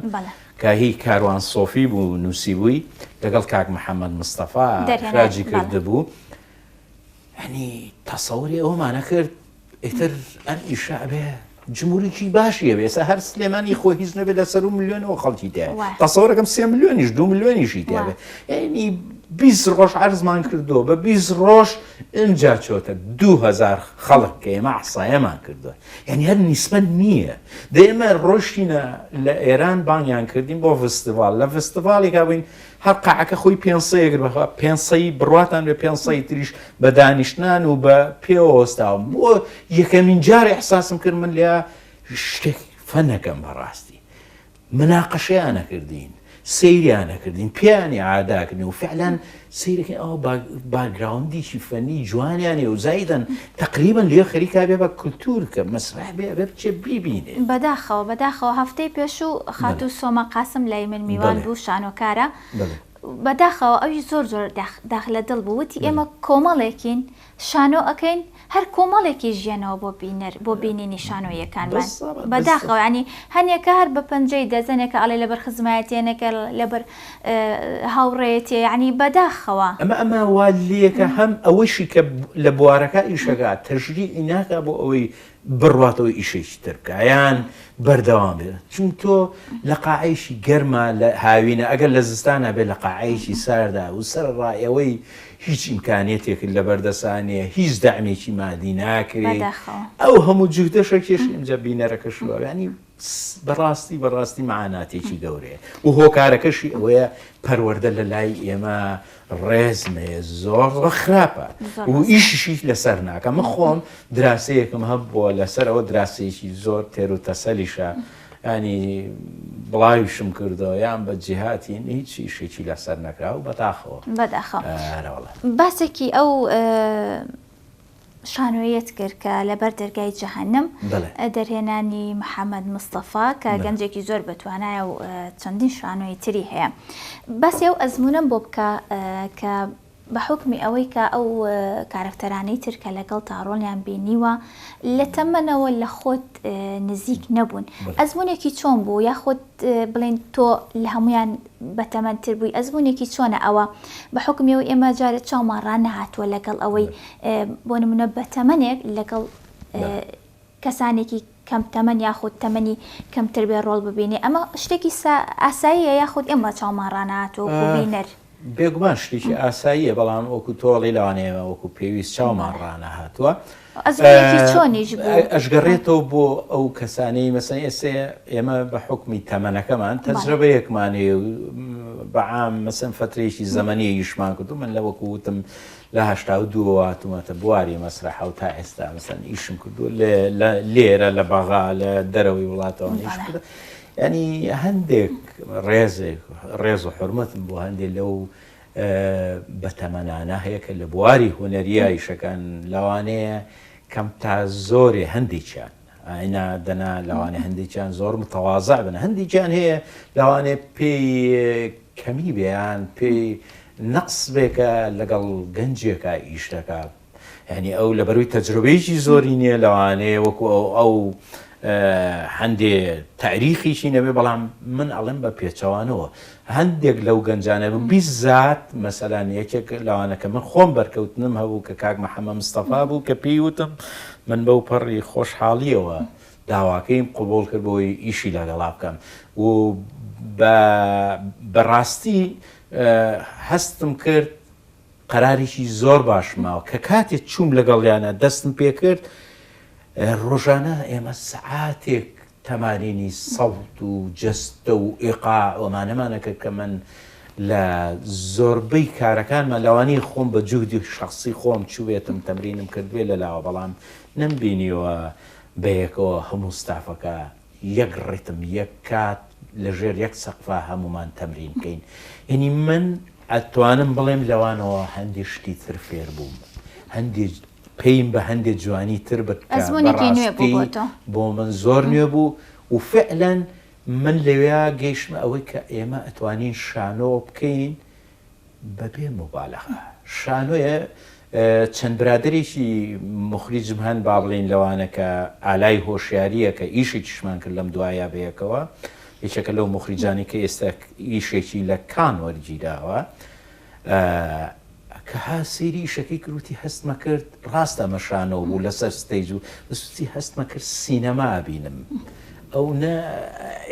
کە هی کاروان سۆفی بوو نووسی بووی لەگەڵ کاک محەممەد مستەفا خراجی کردبوو ینی تەسەوری ئەومانە کرد ئیتر ئەم ئیشا بێ جمهوریکی باشیە بێ ئێستا هەر سلێمانی خۆ هیچ نەبێت لە سەر 1 ملیۆنەوە خەڵکی تایە تەسەوەرەکەم 3 ملیۆنیش 2 ملیۆنیشی تیاێ ینی 20 ڕۆژ عەرزمان کردو بە 20 ڕۆژ ئینجا چۆتە 2000 خەڵک کە ئێمە عسایەمان کردووە یعنی هەر نیسبەت نییە دەێمە ڕۆشتینە لە ئێران بانگیان کردین بۆ فستیڤال لە فستیڤاڵێکا بووین هەر قاعەکە خۆی پێنسەیەگر بەخوا پێنسەی بڕاتان بێ پێنسەی تریش بە دانیشتنان و بە پێوەستاوم بۆ یەکەمین جارێ ئەحساسم کرد من لێ شتێک فەنەکەم بەڕاستی مناقەشەیانە کردین سەیریانە کردین پیانی عاداکردن و فعلان سەیرەکەی ئەوە باگراوندیشی فەنی جوانیانێ و زایدەن تقریبا لێ خەریکا بێ بە کولتور کە مەسرح بێ بچێ بیبینێ بەداخەوە هەفتەی پێش و خاتوو سۆمە قاسم لای من میوان بوو شانۆکارە بەداخەوە ئەوی زۆر داخلە دڵ بوو وتی ئێمە کۆمەڵێکین شانۆ ئەەکەین هەر کۆمەڵێکی ژیانەوە بۆ بینینی شانۆیەکانمان بەداخەوە ینی هەنێکە هەر بە پەنجەی دەزانێکە ئەڵێ لەبەر خزمایەتێنێکە لەبەر هاوڕێتی ینی بەداخەوە ئەمە وا لێکە هەم ئەوەشی کە لە بوارەکە ئیشەکە تەژری ئیناکە بۆ ئەوەی بڕواتەوە ئیشێکی ترکە یان بەردەوام بێت چون تۆ لە قاعەیشی گەرمە لە هاوینە ئەگەر لە زستانە بێت لە قاعەیەکی ساردا و سەر ڕایەوەی هیچ ئیمکانێتێک لە بەردەسانەیە هیچ دەعمێکی مادی ناکرێت ئەو هەموو جوودەشەکێش ئەمجا بینەرەکەشوە ینی بەڕاستی معناتێکی گەورەیە و هۆکارەکەشی ئەوەیە پەروەردە لە لای ئێمە ڕێزمەیە زۆر خراپە و ئیشیشی لەسەر ناکە من خۆم دراسەیەکم هەبووە لەسەر ئەوە دراسەیەکی زۆر تێر و تەسەلیشە ینی بڵاویشم کردەوە یان بە جیهاتین هیچ ئیشێکی لەسەر نەکرا و بەداخەوە باسێکی ئەو شانۆیەت کرد کە لەبەر دەرگای جەهەنەم دەرهێنانی محەممەد مستەفا کە گەنجێکی زۆر بەتوانایە و چەندین شانۆی تری هەیە باسی ئەو ئەزمونم بۆ بکە کە بە حکمی ئەوەی کە ئەو کارکتەرانەی تر کە لەگەڵ تاڕۆڵیان بینیوە لە تەمەنەوە لە خۆت نزیک نەبوون ئەزمونێکی چۆن بوو یاخۆت بڵێن تۆ لە هەمویان بەتەمەنتر بووی ئەزمونێکی چۆنە ئەوە بە حکمیەوە ئێمە جارێت چاومان ڕانەهاتووە لەگەڵ ئەوەی بۆ نمونە بەتەمەنێک لەگەڵ کەسانێکی کەم تەمەن یاخود تەمەنی کەمتر بێ ڕۆڵ ببینێ ئەمە شتێکی ئاساییە یاخود ئێمە چاومان ڕانەهاتووە بینەر بێگومان شتێکی ئاساییە بەڵام وەکو تۆڵی لەوانەیە وەکو پێویست چاومان ڕانە هاتووە ئەزمونێکی چۆنیش بوو ئەشگەڕێتەوە بۆ ئەو کەسانەی مەسەن ئێستا ئێمە بە حکمی تەمەنەکەمان تەجربەیەکمانەیە بەعام مەسەن فترێکی زەمەنی یشمان کردو من لە وەکوتم لە 82 هاتوومەتە بواری مەسرح و تا ئێستا مەسەن ئیشم کردو لێرە لە بەغا لە دەرەوەی وڵاتەوە نیش کردو ینی هەندێک ڕێز و حرمەتم بۆ هەندێک لەو بەتەمەنانە هەیە کە لە بواری هوەریە ئیشەکان لەوانەیە کەم تا زۆرێ هەندێکیان ئاینا دەنا لەوانێ هەندێکیان زۆر متەواضع بن هەندێکیان هەیە لەوانێ پێی کەمی بێیان پێی نەقس بێکە لەگەڵ گەنجێکە ئیشەکە ینی ئەو لە بەروی تەجربەیەکی زۆری نییە لەوانەیە وەکو ئەو هەندێ تاریخیشی نەبێ بەڵام من ئەڵێم بە پێچەوانەوە هەندێک لەو گەنجانە بوو بیزات مەسەلان یەکێک لەوانەکە من خۆم بەرکەوتنم هەبوو کە کاک محەممەد مستەفا بوو کە پێی وتم من بەو پەڕی خۆشحاڵیەوە داواکەیم قوبوڵ کرد بۆی ئیشی لەگەڵا بکەم و بەڕاستی هەستم کرد قەرارێکی زۆر باش ماوە کە کاتێک چووم لەگەڵیانە دەستم پێ کرد ڕۆژانە ئێمە سەعاتێک تەمارینی سەوت و جەستە و ئێقا ئەمانەمانەکە کە من لە زۆربەی کارەکانمان لەوانی خۆم بە جوودی شخصی خۆم چوبێتم تەمرینم کردوێ لەلاوە بەڵام نەمبینیوە بەیەکەوە هەموو ستافەکە یەک ڕیتم یەک کات لەژێر یەک سەقفا هەمومان تەمرین بکەین یعنی من ئەتوانم بڵێم لەوانەوە هەندی شتی تر فێر بووم هەندی پێیم بە هەندێک جوانی تر بۆ من زۆر نوێ بوو و فعلەن من لەوێ گەیشتمە ئەوەی کە ئێمە ئەتوانین شانۆ بکەین بەبێ مبالەغە شانۆیە چەند برادێکی مخریجم هەن با بڵێن لەوانە کە ئالای هۆشیاریە کە ئیشی چشمان کرد لەم دوایە بەیەکەوە یەکێکە لەو مخریجانی کە ئێستا ئیشێکی لە کان وەرگیراوە کە ها سێری ئیشەکەی کروتی هەستمە کرد ڕاستە مەشانەوە بوو لەسەر ستەیج و بەسوتی هەستمە کرد سینەما بینم ئەو نە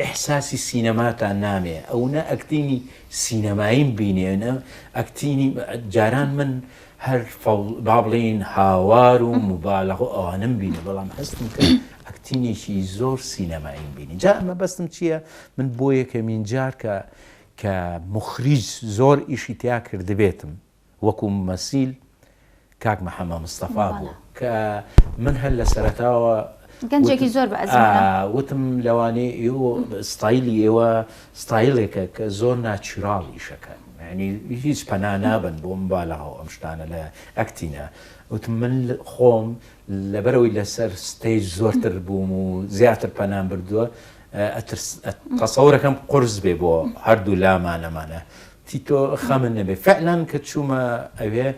ئەحساسی سینەماتان نامێ ئەو نە ئەکتینی سینەماییم بینێنە ئەکتینی جاران من هەر با بڵێن هاوار و مبالەغە ئەوانم بینە بەڵام هەستم کرد ئەکتینێکی زۆر سینەماییم بینی جا ئەمە بەستم چییە من بۆ یەکەمین جار کە مخریج زۆر ئیشی تیا کردبێتم وەکو مەسیل کاک محەممەد مستەفا بوو کە من هەر لە سەرەتاوە گەنجێکی زۆر وتم لەوانێ ئێوە ستایلی ئێوە ستایلێکە کە زۆر ناچراڵ ئیشەکەن ینی هیچ پەنا نابن بۆ مبالەغەوە ئەم شتانە لە ئەکتینە وتم من خۆم لەبەرەوەی لەسەر ستەیج زۆرتر بووم و زیاتر پەنام بردووە تەسەورەکەم قورس بێ بۆ هەردوو لامانەمانە تیتۆ خەمن نەبێ فعلان کە چوومە ئەوێ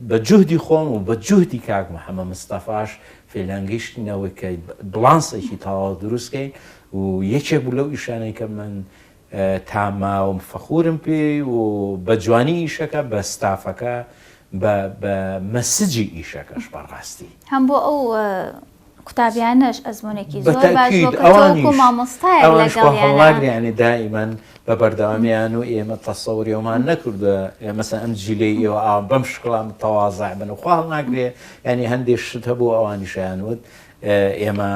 بە جوهدی خۆم و بە جوهدی کاک محەممەد مستەفاش فێلانگەیشتینەوەی کە بڵانسێکی تەواو دروستکەین و یەکێک بوو لەو ئیشانەی کە من تاماوم فەخورم پێ و بە جوانی ئیشەکە بە ستافەکە بە مەسجی ئیشەکەش بەڕاستی هەم بۆ ئەو قوتابیانش ئەزمونێکی زۆر باش مامۆستایە لەگەڵیانە دائیمەن بە بەردەوامیان و ئێمە تەسەوریەوەمان نەکردە مەسەن ئەم جیلەی ئێوە بەم شکڵام تەواضع بن و خواڵ ناگرێ ینی هەندێک شت هەبوو ئەوانیشیان وت ئێمە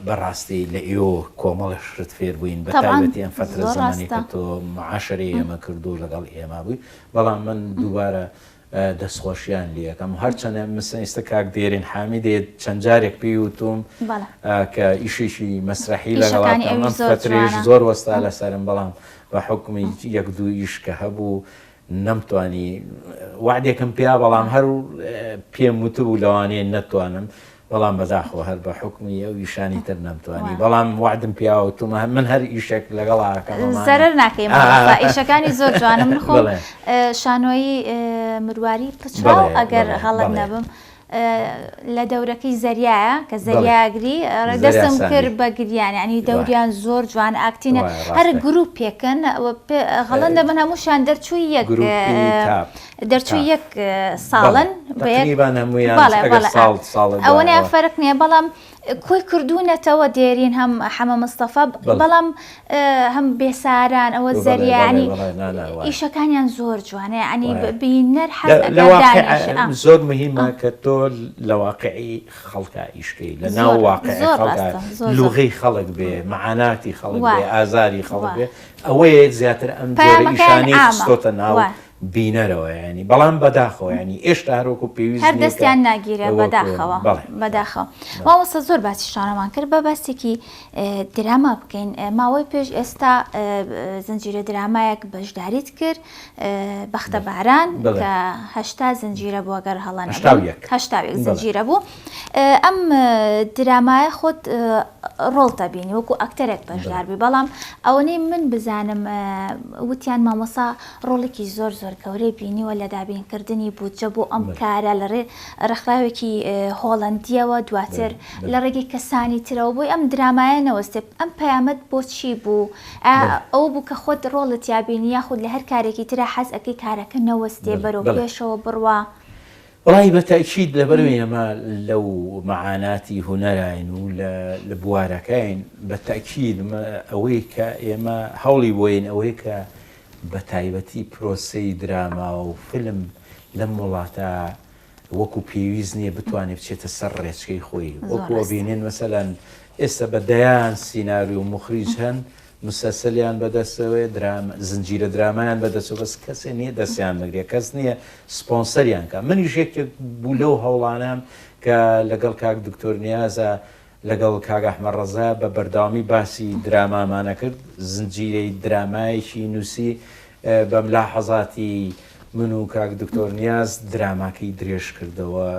بەڕاستی لە ئێوە کۆمەڵی شت فێر بووین بە تایبەتی ئەم فترە زەمانی کە تۆ معاشەرەی ئێمە کردو لەگەڵ ئێمە بووی بەڵام من دووبارە دەستخۆشیان لەکەم هەرچەنە مثل ئێستا کاک دێرین حامیدێت چەند جارێک پێی وتوم کە ئیشێکی مەسرەحی لەگەڵاتە ئەم فترێش زۆر وەستا لەسەرم بەڵام بە حکمی یەک دوو ئیش کە هەبوو نەمتوانی وعدێکم پیا بەڵام هەر پێم وتبوو لەوانەیە نەتوانم بەڵام بەداخەوە هەر بە حکمی ئەو ئیشانی تر نەمتوانی بەڵام وعدم پیاوتومە من هەر ئیشێک لەگەڵاکە زەرەر ناکەیم ئیشەکانی زۆر جوانم من خۆم شانۆیی مرواری پچراو ئەگەر هەڵت نەبم لە دەورەکەی زەریایە کە زەریاگری دەستم کرد بە گریان ینی دەوریان زۆر جوان ئاکتینە هەر گروپ پێکەن هەڵەن دەبن هەمووشان دەرچووی یەک دەرچوو یەک ساڵن تقریبان هەمویان ئەگەر ساڵ ئەوەنە فەرق نییە بەڵام کۆی کردوونەتەوە دێرین هەم حەمە مستەفا بەڵام هەم بێساران ئەوە زەریانی ئیشەکانیان زۆر جوانە ینی بینەر زۆر مهمە کە تۆ لە واقعی خەڵکە ئیشکەی لە ناو واقع لوغەی خەڵک بێ معاناتی خەڵک بێ ئازاری خەڵک بێ ئەوەیە زیاتر ئەم جۆرەئیشانی خستۆتە ناو بینەرەوە ینی بەڵام بەداخەوە ینی ئێشتا هەروەکو پێویست هەر دەستیان ناگیرە بەداخەوە ماوەستا زۆر باسی شانەمان کرد بە بەستێکی دراما بکەین ماوەی پێش ئێستا زنجیرە درامایەک بەشداریت کرد بەختە باران کە هەشتا زنجیرە بووە گەر هەڵەنە هەشتاوێک زنجیرە بوو ئەم درامایە خۆت ڕۆڵتە بینی وەکو ئەکتەرێک بەشداربی بەڵام ئەوەی من بزانم وتیان مامۆسا ڕۆڵێکی زۆر گەورەی بینیوە لە دابینکردنی بودجە بۆ ئەم کارە لە ڕێکخراوێکی هۆڵەندیەوە دواتر لە ڕێگەی کەسانی ترەوە بۆی ئەم درامایە نەوەستێ ئەم پەیامەت بۆ چی بوو ئەو بوو کە خۆت ڕۆڵت یابینی یاخود لە هەر کارێکی ترە حەز ئەەکەی کارەکە نەوەستێ بەرەو پێشەوە بڕوا وڵی بەتەکید لەبەروی ئەمە لەو معاناتی هوەراین و لە بوارەکەین بەتەکید ئەوەی کە ئێمە هەوڵی بۆین ئەوەی کە بە تایبەتی پرۆسەی دراما و فیلم لەم وڵاتە وەکو پێویست نییە بتوانێت بچێتە سەر ڕێچکەی خۆی وەکووە بینێن مەسەلەن ئێستا بە دەیان سیناری و مخریج هەن مسەسەلیان بەدەستەوەی زنجیرە درامایان بەدەستەوە بەس کەسێ نییە دەستیان بگرێت کەس نییە سپۆنسەریان کە منیش یەکێک بوو لەو هەوڵانم کە لەگەڵ کاک دکتۆر نیازە لەگەڵ کاک ئەحمەد ڕەزا بە بەرداوامی باسی درامامانە کرد زنجیرەی درامایەکی نووسی بە ملاحەزاتی من و کاک دکتۆر نیاز دراماکەی درێژ کردەوە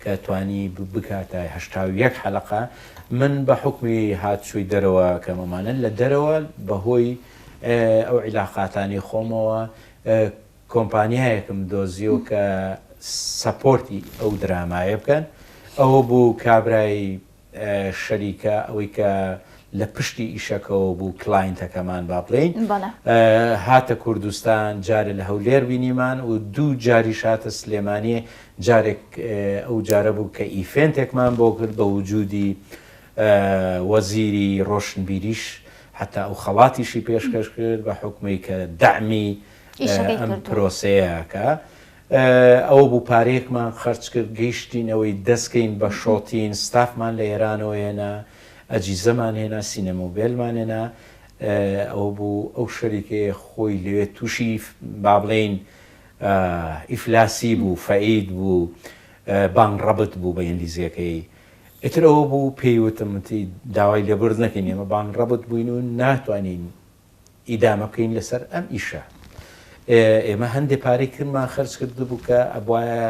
کە توانی بکاتە 81 حەلقە من بە حکمی هاتچووی دەرەوە کە مەمانە لە دەرەوە بەهۆی ئەو عیلاقاتانی خۆمەوە کۆمپانیایەکم دۆزیەوە کە سەپۆرتی ئەو درامایە بکەن ئەوە بوو کابرای شەریکە ئەوەی کە لە پشتی ئیشەکەەوە بوو کلاینتەکەمان با بڵین هاتە کوردستان جارە لە هەولێر بینیمان و دوو جاری شاتە سلێمانی جارێک ئەو جارە بوو کە ئیفێنتێکمان بۆ کرد بە وجودی وەزیری ڕۆشنبیریش حتا ئەو خەڵاتیشی پێشکەش کرد بە حکومی کە دامی ئەم پرۆسەیەکە ئەوە بوو پارەیەکمان خەرج کرد گەیشتینەوەی دەستکەین بە شۆتین ستافمان لە ئێرانەوە هێنا ئەجیزەمان هێنا سینەمۆبیلمان هێنا ئەوە بوو ئەو شەریکەیە خۆی لەوێ تووشی با بڵێن ئیفلاسی بوو فەعید بوو بانگ ڕەبت بوو بە ئینگلیزیەکەی ئیتر ئەوە بوو پێیوتمتی داوای لێبرد نەکەین ئێمە بانگ ڕەبت بووین و ناتوانین ئیدامە بکەین لەسەر ئەم ئیشە ئێمە هەندێک پارەی کردمان خەرج کرد بوو کە ئەبواە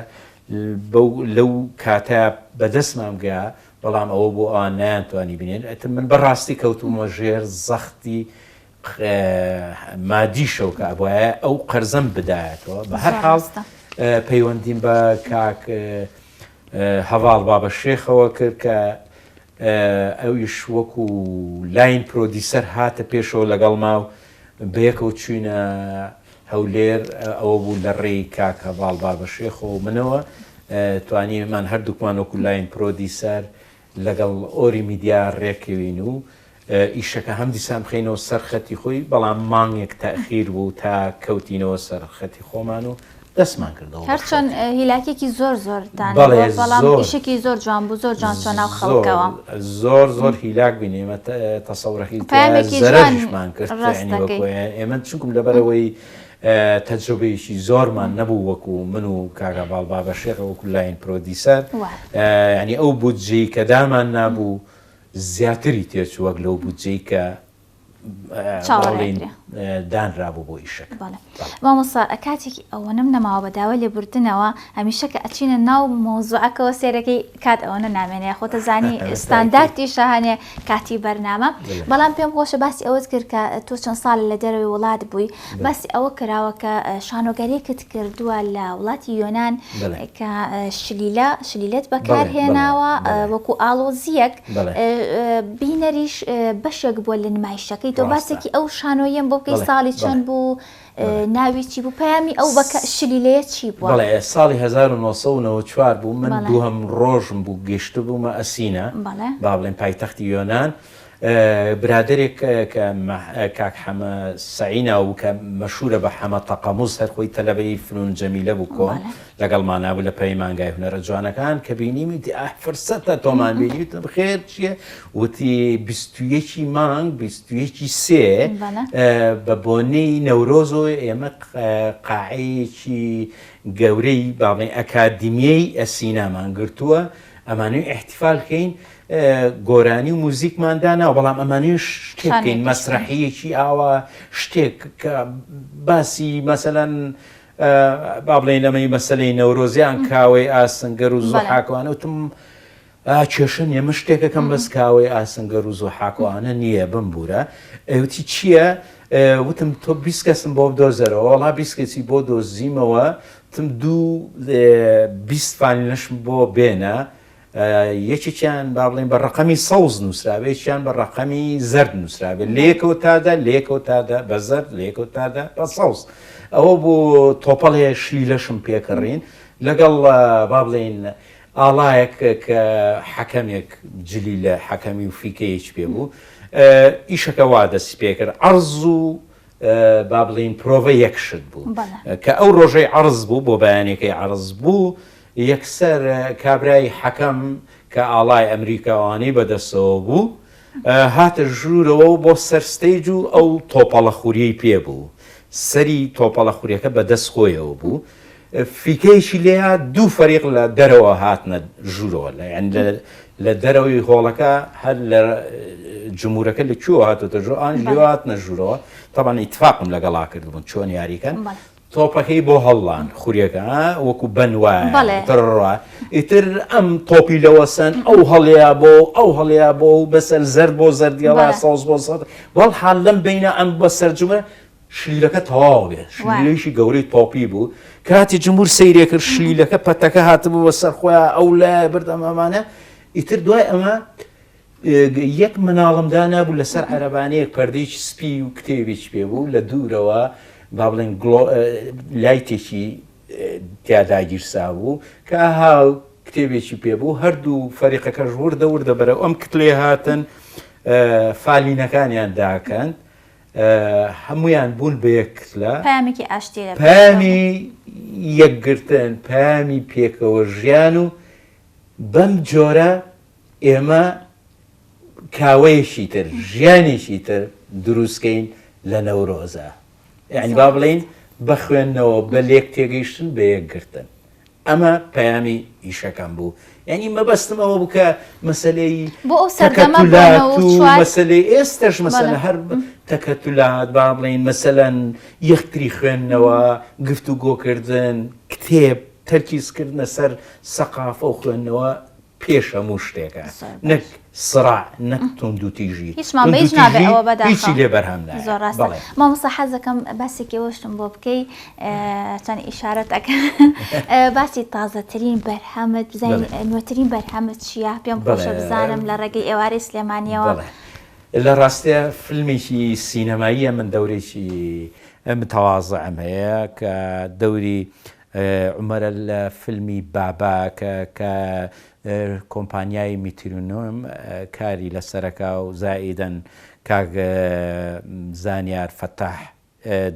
لەو کاتە بەدەستمان گا بەڵام ئەوە بۆ ئەوان نایانتوانی بینێن ئەتر من بەڕاستی کەوتومە ژێر زەختی مادیشەو کە ئەبواە ئەو قەرزەم بدایەتەوە بە هەر حاڵ پەیوەندیم بە کاک هەواڵ بابە شێخەوە کرد کە ئەویش وەکو لاین پرۆدیسەر هاتە پێشەوە لەگەڵ ماو بەیەکەوە چوینە هەولێر ئەوە بوو لە ڕێی کاک هەواڵ بابە شێخەوە و منەوە توانیمان هەردووکمان وەکو لاین پرۆدیسەر لەگەڵ ئۆری میدیا ڕێکەوین و ئیشەکە هەم دیسان بخینەوە سەر خەتی خۆی بەڵام مانگێک تاخیر بوو تا کەوتینەوە سەر خەتی خۆمان و دەستمان کردەوە هەرچەند هیلاکێکی زۆرتان بەڵام ئیشێکی زۆر جوان بوو زۆر جوان چۆن ناو خەڵکەوە زۆر هیلاک بین ئێمە تەسەوڕەکی زەرەرشمان کرد ئێمە چونکم لەبەرەوەی تەجربەیەکی زۆرمان نەبوو وەکو من و کاگا باڵبابە شێخە وەکو لاین پرۆدیسەر ینی ئەو بودجەی کە دامان نابوو زیاتری تێچوو وەک لەو بودجەی کە دانرابوو بۆ ئیشەکە مامۆستا کاتێکی ئەوەنم نەماوە بەداوە لێبوردنەوە هەمیشە کە ئەچینە ناو مۆزوعەکەەوە سێرەکەی کات ئەوەنە نامێنەیە خۆتە زانی ستانداردی شەهانێ کاتی بەرنامە بەڵام پێم خۆشە باسی ئەوەت کرد کە تۆ چەند ساڵ لە دەرەوەی وڵات بووی باسی ئەوە کراوە کە شانۆگەرێکت کردووە لە وڵاتی یۆناان کە شلیلەت بەکارهێناوە وەکو ئاڵۆزیەک بینەریش بەشێک بووە لە نمایشەکەی تۆ باسێکی ئەو شانۆیەم بۆ بکەی ساڵی چەند بوو ناوی چی بوو پەیامی ئەو شلیلەیە چی بووە؟ بەڵێ ساڵی 1994 بوو من دووهەم ڕۆژم بوو گەشتە بوومە ئەسینە با بڵێن پایتەختی یۆنان برادێک کە کاک حەمە سەعینە و کە مەشهورە بە حەمە تەقەموس هەر خۆی تەلەبەی فنون جەمیلە بوو کۆن لەگەڵمانە بوو لە پەیمانگای هونەرە جوانەکان کە بینیمی وتی فرسەتە تۆمان بینی وتم بخێر چییە؟ وتی 21 مانگ 21 سێ بە بۆنەی نەورۆزۆ ئێمە قاعەیەکی گەورەی با بڵێن ئەکادیمیەی ئەسینامان گرتووە ئەمانەی ئەحتیفالکەین گۆرانی و موزیکمانداناوە بەڵام ئەمانەیە شتێک بکەین مەسرەحیەکی ئاوا شتێک کە باسی مەسەلەن با بڵێن ئەمەی مەسەلەی نەورۆزیان کاوەی ئاسنگەر و زۆحاکوانە وتم کێشە ئێمە شتێکەکەم بەس کاوەی ئاسنگەر و زۆحاکوانە نییە بمبورە ئەوتی چییە؟ وتم تۆ 20 کەسم بۆ بدۆزەرەوە وەڵا 20 کەسی بۆ دۆزیمەوە وتم 20 فانیلەشم بۆ بێنە یەکێکیان با بڵێن بە ڕقەمی سەوز نووسراوێ یەکیان بە ڕقەمی زەرد نووسراوێ لێکەوە تادا بە زەرد لێکەوە تادا بە سەوز ئەوە بۆ تۆپەڵێ شلیلەشم پێکەڕین لەگەڵ با بڵێن ئاڵایەک کە حەکەمێک جلی لە حەکەمی و فیکەیەک پێ بوو ئیشەکە وا دەستی پێکرد عەرز و با بڵێن پرۆڤە یەکشت بوو کە ئەو ڕۆژەی عەرز بوو بۆ بەیانێکی عەرز بوو یەکسەر کابرای حەکەم کە ئاڵای ئەمریکاوانی بەدەستەوە بوو هاتە ژوورەوە بۆ سەرستەیج و ئەو تۆپەڵە خوریەی پێ بوو سەری تۆپەڵە خوریەکە بەدەست خۆیەوە بوو فیکەیشی لێها دوو فەریق لە دەرەوە هاتنە ژوورەوە لە دەرەوەی هۆڵەکە هەر لە جمهورەکە لە کوێوە هاتوتە ژوور ئان لێوە هاتنە ژوورەوە تەبەن ئیتفاقم لەگەڵا کردبوون چۆن یاریکەن تۆپەکەی بۆ هەڵڵان خوریەکە وەکو بەن وایە تڕڕە ئیتر ئەم تۆپی لەوەسەن ئەو هەڵەیە بۆ و بەسەر زەرد بۆ زەردیڵا سەوز بۆ سەد بەڵ حال لەم بینە ئەم بە سەرجمە شلیلەکە تەواو بێت شلیلەیەکی گەورەی تۆپی بوو کاتی جمهور سەیرێ کرد شلیلەکە پەتەکە هاتبوو بەسەر خۆیان ئەو لای بردەم ئەمانە ئیتر دوای ئەمە یەک مناڵمدا نبوو لەسەر عەرەبانەیەک پەردەیەکی سپی و کتێبێکی پێ بوو لە دوورەوە با بڵێن لایتێکی تیاداگیرسا بوو کە هاو کتێبێکی پێ بوو هەردوو فەریقەکەش وردە بەرە ئەم کتلێ هاتن فالینەکانیان داکەن هەمویان بوون بە یەک کتلە پامێکی ئاشتی پامی یەکگرتن پامی پێکەوە ژیان و بەم جۆرە ئێمە کاوەیەشی تر ژیانێکی تر دروستکەین لە نەورۆزە یعنی با بڵێن بە خوێندنەوە بە لێک تێگەیشتن بە یەکگرتن ئەمە پەیامی ئیشەکەم بوو یعنی مەبەستمەوە بووکە مەسەلەی تەکەتولات و مەسەلەی ئێستش مەسەلە هەر تەکەتولات با بڵێن مەسەلەن یەکتری خوێندنەوە گفتوگۆکردن کتێب تەرکیزکردنە سەر سەقافە و خوێندنەوە پێش هەموو شتێکە نەک سڕاع نەک توندوتیژی هیچی لێ بەرهەم نایە زۆر ڕاستە مامۆستا حەزەکەم باسێکی وەشتم بۆ بکەی چەند ئیشارەتەکە باسی تازەترین بەرهەمت بزانین نوێترین بەرهەمت چییە پێم خۆشە بزانم لە ڕێگەی ئێوارەی سلێمانیەوە لە ڕاستیە فیلمێکی سینەماییە من دەورێکی متەواضعم هەیە کە دەوری عمەرە لە فیلمی باباکە کە کۆمپانیای میترونۆم کاری لەسەرەکە و زائیدەن کاک زانیار فەتاح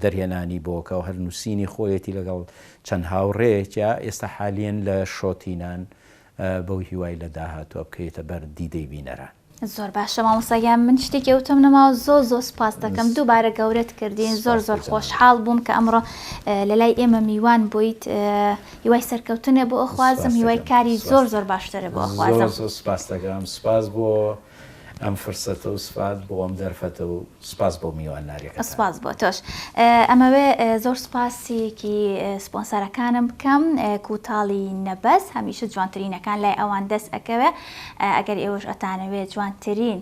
دەرهێنانی بۆکە و هەر نووسینی خۆیەتی لەگەڵ چەند هاوڕێیەکە ئێستا حالیان لە شۆتینان بەو هیوای لە داهاتوە بکەیتە بەر دیدەی بینەران. زۆر باشە مامۆستاگیان من شتێکی ئەوتم نەماوە زۆر سپاس دەکەم دووبارە گەورەت کردین زۆر خۆشحاڵ بووم کە ئەمڕۆ لە لای ئێمە میوان بوویت هیوای سەرکەوتنێ بۆ ئەخوازم هیوای کاری زۆر باشترە بۆ ئەخوازم سپاس دەکەم سپاس بۆ ئەم فرسەتە و سپاس بۆ ئەم دەرفەتە و سپاس بۆ میوانناریەکە سپاس بۆ تۆش ئەمەوێ زۆر سپاسێکی سپۆنسەرەکانم بکەم کوتاڵی نەبەس هەمیشە جوانترینەکان لای ئەوان دەست ئەکەوێ ئەگەر ئێوەش ئەتانەوێت جوانترین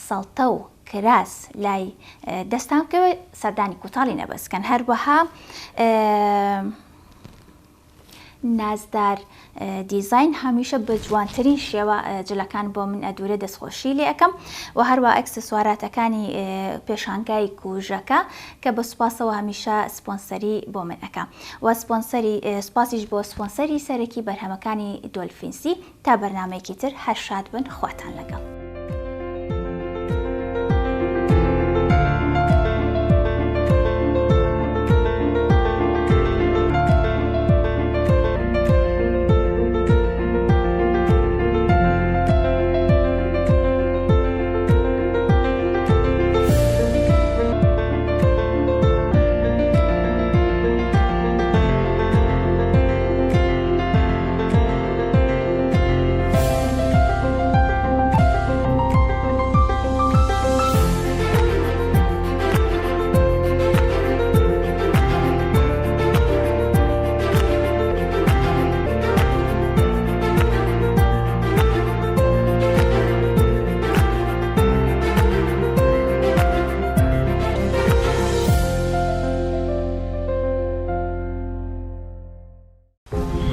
سەڵتە و کراس لای دەستان بکەوێ سەردانی کوتاڵی نەبەسکەن هەروەها نازدار دیزاین هەمیشە بە جوانترین شێوە جلەکان بۆ من ئەدورە دەستخۆشی لێ ئەەکەم و هەروە ئەکسسواراتەکانی پێشانگای کوژەکە کە بە سوپاسەوە هەمیشە سپۆنسەری بۆ من ئەەکە و سپاسیش بۆ سپۆنسەری سەرەکی بەرهەمەکانی دۆلفینسی تا بەرنامەیەکی تر هەر شاد بن خواتان لەگەڵ.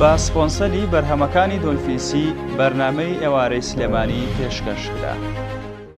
بە سپۆنسەری بەرهەمەکانی دۆلفینسی بەرنامەی ئێوارەی سلێمانی پێشکەشکرا.